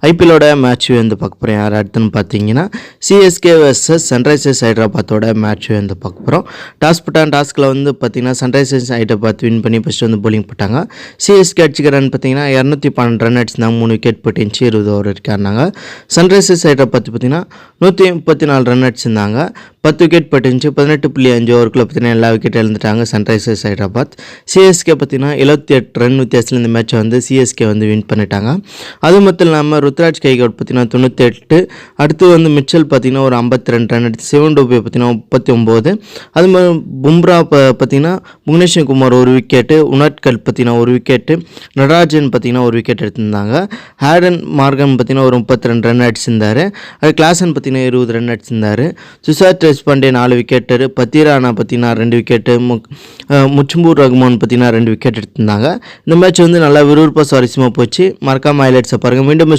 ஐபிஎல்லோட match வந்து பார்க்க போகிறோம். யார் அடுத்துன்னு பார்த்தீங்கன்னா சிஎஸ்கே வர்சஸ் சன்ரைசர்ஸ் ஹைதராபாத்தோட மேட்ச் வந்து பார்க்க போகிறோம். டாஸ்கில் வந்து பார்த்தீங்கன்னா சன்ரைசர்ஸ் ஹைதராபாத் வின் பண்ணி ஃபஸ்ட்டு வந்து போலிங் போட்டாங்க. சிஎஸ்கே அடிச்சுக்க ரன் பார்த்தீங்கன்னா 212 ரன் அடிச்சிருந்தாங்க. 3 விக்கெட் போட்டுச்சு, 20 ஓவர் இருக்காருனாங்க. சன்ரைசர்ஸ் ஹைதராபாத் பார்த்தீங்கன்னா 134 ரன் அடிச்சிருந்தாங்க. 10 விக்கெட் போட்டுச்சு. 18.5 ஓவருக்குள்ள பார்த்தீங்கன்னா எல்லா விக்கெட் எழுந்துட்டாங்க சன்ரைசர்ஸ் ஹைதராபாத். சிஎஸ்கே பார்த்தீங்கன்னா 78 ரன் வித்தியாசத்தில் இந்த மேட்சை வந்து சிஎஸ்கே வந்து வின் பண்ணிட்டாங்க. அது மட்டும் இல்லாமல் ருத்ராஜ் கைகவுட் பார்த்தீங்கன்னா 98, அடுத்து வந்து மிச்சல் பார்த்தீங்கன்னா ஒரு 52 ரன் அடித்து, சிவன் டூபே பார்த்தீங்கன்னா 39, அது மாதிரி பும்ரா பார்த்தீங்கன்னா புவனேஸ்வர் குமார் ஒரு விக்கெட்டு, உனட்கல் பார்த்தீங்கன்னா ஒரு விக்கெட்டு, நடராஜன் பார்த்தீங்கன்னா ஒரு விக்கெட் எடுத்திருந்தாங்க. ஹேடன் மார்கன் பார்த்தீங்கன்னா ஒரு 32 ரன் அடிச்சிருந்தார். அது கிளாசன் பார்த்தீங்கன்னா 20 ரன் அடிச்சிருந்தார். சுஷாத் தேஷ்பாண்டே 4 விக்கெட்டு, பத்திரானா பார்த்தீங்கன்னா 2 விக்கெட்டு, முச்சும்பூர் ரகுமான் பார்த்தீங்கன்னா 2 விக்கெட் எடுத்திருந்தாங்க. இந்த மேட்ச் வந்து நல்லா விறுவிறுப்பாக சுவாரஸ்யமாக போச்சு. மறக்காம ஹைலைட்ஸை பாருங்கள். மீண்டும்